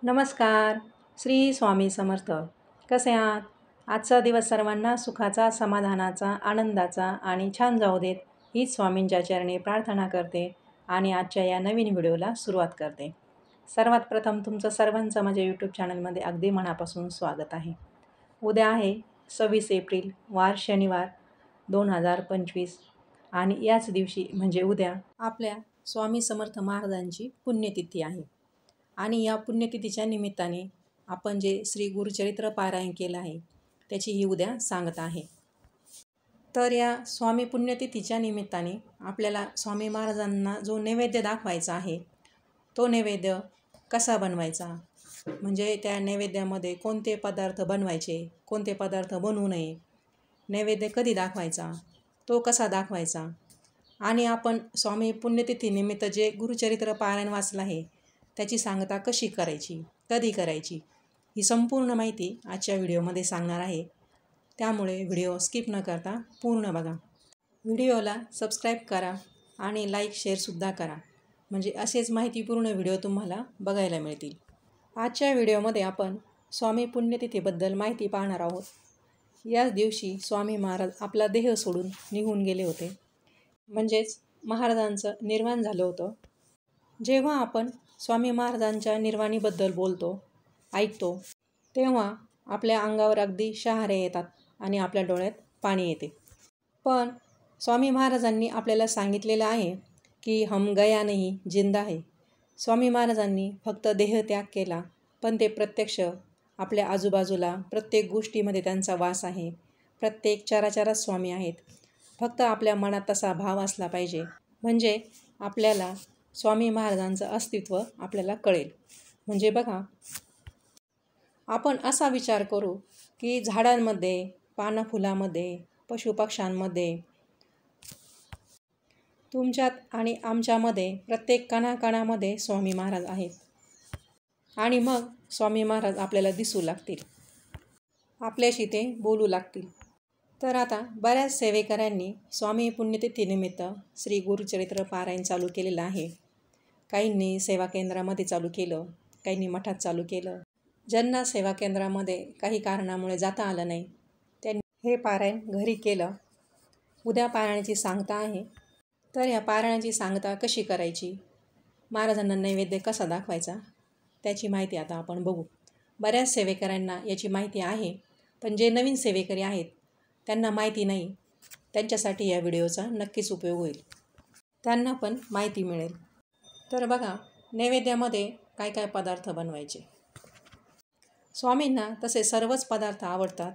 नमस्कार. श्री स्वामी समर्थ. कसे आहात? आजचा दिवस सर्वांना सुखाचा, समाधानाचा, आनंदाचा आणि छान जाऊ देत, हीच स्वामींच्या चरणी प्रार्थना करते आणि आजच्या या नवीन व्हिडिओला सुरुवात करते. सर्वात प्रथम तुमचं सर्वांचं माझ्या यूट्यूब चॅनलमध्ये अगदी मनापासून स्वागत आहे. उद्या आहे 26 एप्रिल, वार शनिवार 2025 आणि याच दिवशी म्हणजे उद्या आपल्या स्वामी समर्थ महाराजांची पुण्यतिथी आहे. आणि या पुण्यतिथीच्या निमित्ताने आपण जे श्री गुरुचरित्र पारायण केलं आहे त्याची ही उद्या सांगता आहे. तर या स्वामी पुण्यतिथीच्या निमित्ताने आपल्याला स्वामी महाराजांना जो नैवेद्य दाखवायचा आहे तो नैवेद्य कसा बनवायचा, म्हणजे त्या नैवेद्यामध्ये कोणते पदार्थ बनवायचे, कोणते पदार्थ बनवू नये, नैवेद्य कधी दाखवायचा, तो कसा दाखवायचा आणि आपण स्वामी पुण्यतिथीनिमित्त जे गुरुचरित्र पारायण वाचलं आहे त्याची सांगता कशी करायची, कधी करायची, ही संपूर्ण माहिती आजच्या व्हिडिओमध्ये सांगणार आहे. त्यामुळे व्हिडिओ स्किप न करता पूर्ण बघा. व्हिडिओला सबस्क्राईब करा आणि लाईक शेअरसुद्धा करा, म्हणजे असेच माहितीपूर्ण व्हिडिओ तुम्हाला बघायला मिळतील. आजच्या व्हिडिओमध्ये आपण स्वामी पुण्यतिथीबद्दल माहिती पाहणार आहोत. याच दिवशी स्वामी महाराज आपला देह सोडून निघून गेले होते, म्हणजेच महाराजांचं निर्वाण झालं होतं. जेव्हा आपण स्वामी महाराजांच्या निर्वाणीबद्दल बोलतो, ऐकतो, तेव्हा आपल्या अंगावर अगदी शहारे येतात आणि आपल्या डोळ्यात पाणी येते. पण स्वामी महाराजांनी आपल्याला सांगितलेलं आहे की हम गया नहीं जिंदा है. स्वामी महाराजांनी फक्त देहत्याग केला, पण ते प्रत्यक्ष आपल्या आजूबाजूला प्रत्येक गोष्टीमध्ये त्यांचा वास आहे. प्रत्येक चराचरात स्वामी आहेत. फक्त आपल्या मनात तसा भाव असला पाहिजे, म्हणजे आपल्याला स्वामी महाराजांचं अस्तित्व आपल्याला कळेल. म्हणजे बघा, आपण असा विचार करू की झाडांमध्ये, पानफुलामध्ये, पशुपक्ष्यांमध्ये, तुमच्यात आणि आमच्यामध्ये प्रत्येक कणाकणामध्ये स्वामी महाराज आहेत. आणि मग स्वामी महाराज आपल्याला दिसू लागतील, आपल्याशी ते बोलू लागतील. तर आता बऱ्याच सेवेकऱ्यांनी स्वामी पुण्यतिथीनिमित्त श्री गुरुचरित्र पारायण चालू केलेलं आहे. काहींनी सेवा केंद्रामध्ये चालू केलं, काहींनी मठात चालू केलं. ज्यांना सेवा केंद्रामध्ये काही कारणामुळे जाता आलं नाही त्यांनी हे पारायण घरी केलं. उद्या पारायणाची सांगता आहे. तर या पारायणाची सांगता कशी करायची, महाराजांना नैवेद्य कसा दाखवायचा, त्याची माहिती आता आपण बघू. बऱ्याच सेवेकऱ्यांना याची माहिती आहे, पण जे नवीन सेवेकरी आहेत त्यांना माहिती नाही. त्यांच्यासाठी या व्हिडिओचा नक्कीच उपयोग होईल, त्यांना पण माहिती मिळेल. तर बघा, नैवेद्यामध्ये काय काय पदार्थ बनवायचे. स्वामींना तसे सर्वच पदार्थ आवडतात.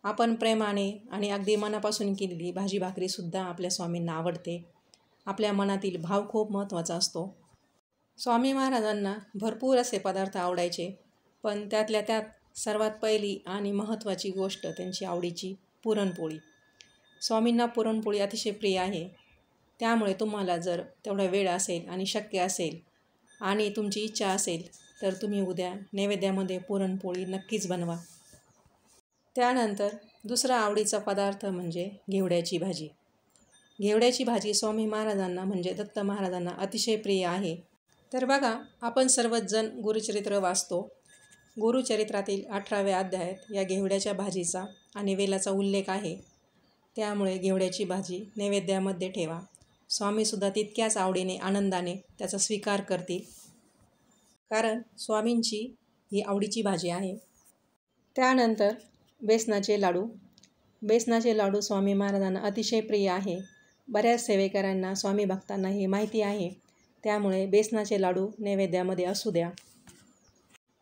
आपण प्रेमाने आणि अगदी मनापासून केलेली भाजी भाकरीसुद्धा आपल्या स्वामींना आवडते. आपल्या मनातील भाव खूप महत्त्वाचा असतो. स्वामी महाराजांना भरपूर असे पदार्थ आवडायचे, पण त्यातल्या त्यात सर्वात पहिली आणि महत्त्वाची गोष्ट त्यांची आवडीची पुरणपोळी. स्वामींना पुरणपोळी अतिशय प्रिय आहे. त्यामुळे तुम्हाला जर तेवढा वेळ असेल आणि शक्य असेल आणि तुमची इच्छा असेल तर तुम्ही उद्या नैवेद्यामध्ये पुरणपोळी नक्कीच बनवा. त्यानंतर दुसरा आवडीचा पदार्थ म्हणजे घेवड्याची भाजी. घेवड्याची भाजी स्वामी महाराजांना म्हणजे दत्त महाराजांना अतिशय प्रिय आहे. तर बघा, आपण सर्वच जण गुरुचरित्र वाचतो. गुरुचरित्रातील 18व्या अध्यायात या घेवड्याच्या भाजीचा आणि वेलाचा उल्लेख आहे. त्यामुळे घेवड्याची भाजी नैवेद्यामध्ये ठेवा. स्वामीसुद्धा तितक्याच आवडीने, आनंदाने त्याचा स्वीकार करतील, कारण स्वामींची ही आवडीची भाजी आहे. त्यानंतर बेसनाचे लाडू. बेसनाचे लाडू स्वामी महाराजांना अतिशय प्रिय आहे. बऱ्याच सेवेकरांना, स्वामी भक्तांना हे माहिती आहे. त्यामुळे बेसनाचे लाडू नैवेद्यामध्ये असू द्या.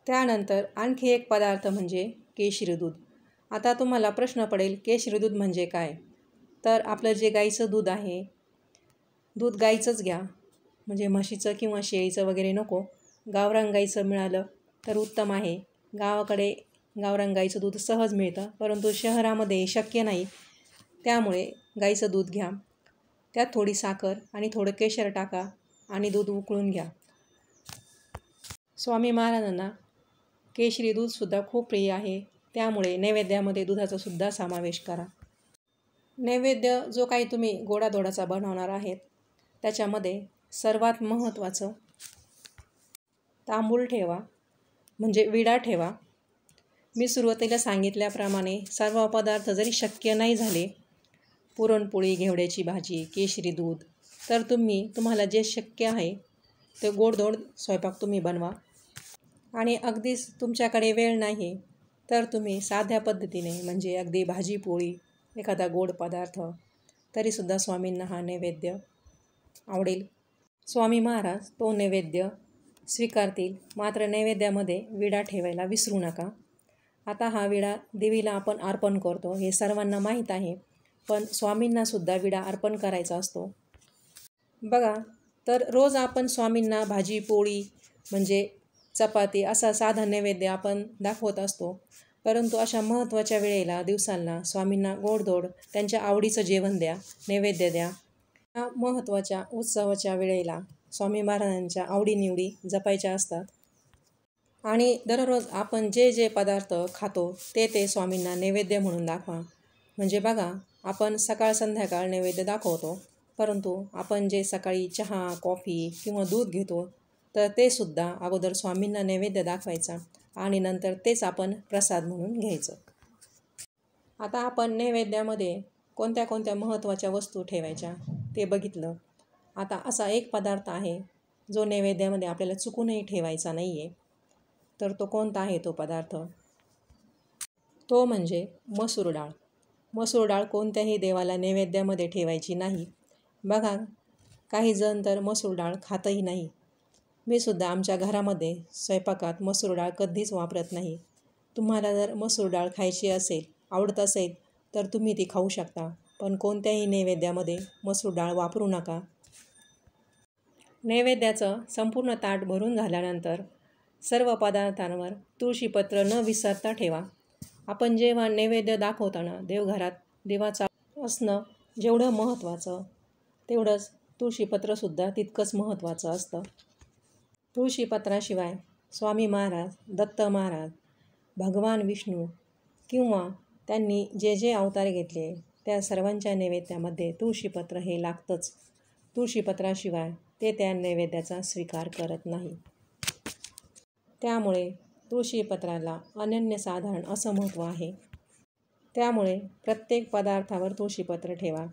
त्यानंतर आणखी एक पदार्थ म्हणजे केशरी दूध. आता तुम्हाला प्रश्न पडेल, केशरी दूध म्हणजे काय? तर आपलं जे गाईचं दूध आहे, दूध गाईचंच घ्या, म्हणजे म्हशीचं किंवा शेळीचं वगैरे नको. गावरान गाईचं मिळालं तर उत्तम आहे. गावाकडे गावरान गाईचं दूध सहज मिळतं, परंतु शहरामध्ये शक्य नाही. त्यामुळे गाईचं दूध घ्या, त्यात थोडी साखर आणि थोडं केशर टाका आणि दूध उकळून घ्या. स्वामी महाराजांना केशरी दूधसुद्धा खूप प्रिय आहे. त्यामुळे नैवेद्यामध्ये दुधाचा सुद्धा समावेश करा. नैवेद्य जो काही तुम्ही गोडाधोडाचा बनवणार आहेत त्याच्यामध्ये सर्वात महत्त्वाचं तांबूळ ठेवा. म्हणजे विडा ठेवा. मी सुरुवातीला सांगितल्याप्रमाणे सर्व पदार्थ जरी शक्य नाही झाले, पुरणपोळी, घेवड्याची भाजी, केशरी दूध, तर तुम्हाला जे शक्य आहे ते गोडधोड स्वयंपाक तुम्ही बनवा. आणि अगदीच तुमच्याकडे वेळ नाही तर तुम्ही साध्या पद्धतीने म्हणजे अगदी भाजी पोळी, एखादा गोड पदार्थ, तरीसुद्धा स्वामींना हा नैवेद्य आवडेल. स्वामी महाराज तो नैवेद्य स्वीकारतील. मात्र नैवेद्यामध्ये विडा ठेवायला विसरू नका. आता हा विडा देवीला आपण अर्पण करतो हे सर्वांना माहीत आहे, पण स्वामींनासुद्धा विडा अर्पण करायचा असतो. बघा, तर रोज आपण स्वामींना भाजी पोळी म्हणजे चपाती असा साधा नैवेद्य आपण दाखवत असतो, परंतु अशा महत्त्वाच्या वेळेला दिवसांना स्वामींना गोडधोड त्यांच्या आवडीचं जेवण द्या, नैवेद्य द्या. या महत्त्वाच्या उत्सवाच्या वेळेला स्वामी महाराजांच्या आवडीनिवडी जपायच्या असतात. आणि दररोज आपण जे जे पदार्थ खातो ते स्वामींना नैवेद्य म्हणून दाखवा. म्हणजे बघा, आपण सकाळ संध्याकाळ नैवेद्य दाखवतो, परंतु आपण जे सकाळी चहा, कॉफी किंवा दूध घेतो तर ते सुद्धा अगोदर स्वामींना नैवेद्य दाखवायचा आणि नंतर तेच आपण प्रसाद म्हणून घ्यायचं. आता आपण नैवेद्यामध्ये कोणत्या कोणत्या महत्त्वाच्या वस्तू ठेवायच्या ते बघितलं. आता असा एक पदार्थ आहे जो नैवेद्यामध्ये आपल्याला चुकूनही ठेवायचा नाही आहे. तर तो कोणता आहे तो पदार्थ? तो म्हणजे मसूर डाळ. मसूर डाळ कोणत्याही देवाला नैवेद्यामध्ये ठेवायची नाही. बघा, काही जण तर मसूर डाळ खातही नाही. मी सुद्धा आमच्या घरामध्ये स्वयंपाकात मसूर डाळ कधीच वापरत नाही. तुम्हाला जर मसूर डाळ खायची असेल, आवडत असेल तर तुम्ही ती खाऊ शकता, पण कोणत्याही नैवेद्यामध्ये मसूर डाळ वापरू नका. नैवेद्याचं संपूर्ण ताट भरून झाल्यानंतर सर्व पदार्थांवर तुळशीपत्र न विसरता ठेवा. आपण जेव्हा नैवेद्य दाखवताना देवघरात देवाचा असणं जेवढं महत्त्वाचं, तेवढंच तुळशीपत्रसुद्धा तितकंच महत्त्वाचं असतं. तुळशीपत्राशिवाय स्वामी महाराज, दत्त महाराज, भगवान विष्णू किंवा त्यांनी जे जे अवतार घेतले त्या सर्वांच्या नैवेद्यामध्ये तुळशीपत्र हे लागतंच. तुळशीपत्राशिवाय ते त्या नैवेद्याचा स्वीकार करत नाही. त्यामुळे तुळशीपत्राला अनन्यसाधारण असं महत्त्व आहे. त्यामुळे प्रत्येक पदार्थावर तुळशीपत्र ठेवा.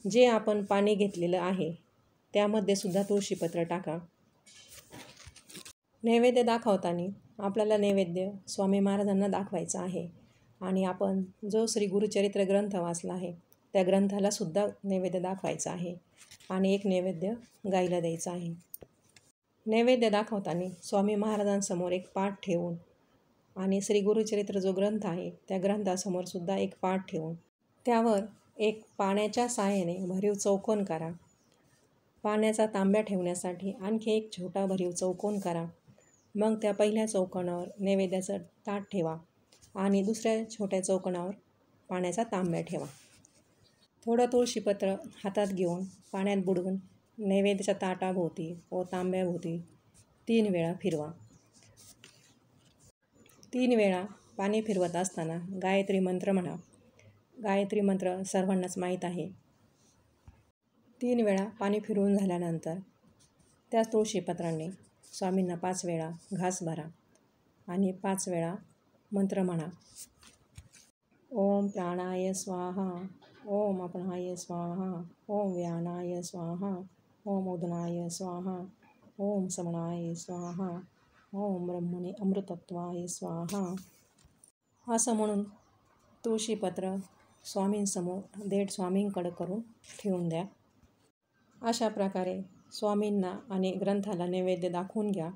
जे आपण पाणी घेतलेलं आहे त्यामध्ये सुद्धा तुळशीपत्र टाका. नैवेद्य दाखवताना आपल्याला नैवेद्य स्वामी महाराजांना दाखवायचा आहे आणि आपण जो श्री गुरुचरित्र ग्रंथ वाचला आहे त्या ग्रंथालासुद्धा नैवेद्य दाखवायचा आहे आणि एक नैवेद्य गाईला द्यायचा आहे. नैवेद्य दाखवताना स्वामी महाराजांसमोर एक पाट ठेवून आणि श्री गुरुचरित्र जो ग्रंथ आहे त्या ग्रंथासमोरसुद्धा एक पाट ठेवून त्यावर एक पाण्याच्या साहाय्याने भरीव चौकोन करा. पाण्याचा तांब्या ठेवण्यासाठी आणखी एक छोटा भरीव चौकोन करा. मग त्या पहिल्या चौकोनावर नैवेद्याचं ताट ठेवा आणि दुसऱ्या छोट्या चौकोनावर पाण्याचा तांब्या ठेवा. थोडं तुळशीपत्र हातात घेऊन पाण्यात बुडवून नैवेद्याच्या ताटाभोवती व तांब्याभोवती 3 वेळा फिरवा. 3 वेळा पाणी फिरवत असताना गायत्री मंत्र म्हणा. गायत्री मंत्र सर्वांनाच माहीत आहे. 3 वेळा पाणी फिरवून झाल्यानंतर त्या तुळशीपत्राने स्वामींना 5 वेळा घास भरा आणि 5 वेळा मंत्र म्हणा. ओम प्राणाय स्वाहा, ओम अपनाय स्वाहा, ओम व्यानाय स्वाहा, ओम उदनाय स्वाहा, ओम समनाय स्वाहा, ओम ब्रह्मणे अमृतत्वाय स्वाहा असं म्हणून तुळशीपत्र स्वामींसमोर देठ स्वामींकडं करून ठेवून द्या. अशा प्रकारे स्वामींना आणि ग्रंथाला नैवेद्य दाखवून घ्या.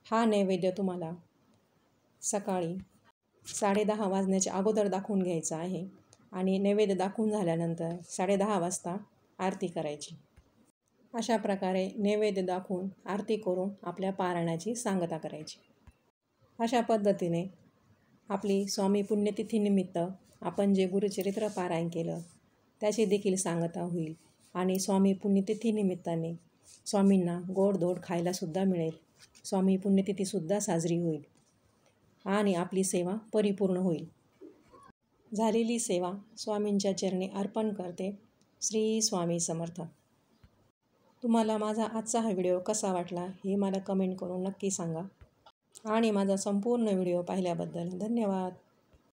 हा नैवेद्य तुम्हाला सकाळी 10:30 वाजण्याच्या अगोदर दाखवून घ्यायचा आहे आणि नैवेद्य दाखवून झाल्यानंतर 10:30 वाजता आरती करायची. अशा प्रकारे नैवेद्य दाखवून आरती करून आपल्या पारायणाची सांगता करायची. अशा पद्धतीने आपली स्वामी पुण्यतिथीनिमित्त आपण जे गुरुचरित्र पारायण केलं त्याची देखील सांगता होईल आणि स्वामी पुण्यतिथीनिमित्ताने स्वामींना गोडधोड खायलासुद्धा मिळेल. स्वामी पुण्यतिथीसुद्धा साजरी होईल आणि आपली सेवा परिपूर्ण होईल. झालेली सेवा स्वामींच्या चरणी अर्पण करते. श्री स्वामी समर्थ. तुम्हाला माझा आजचा हा व्हिडिओ कसा वाटला हे मला कमेंट करून नक्की सांगा. आणि माझा संपूर्ण व्हिडिओ पाहिल्याबद्दल धन्यवाद.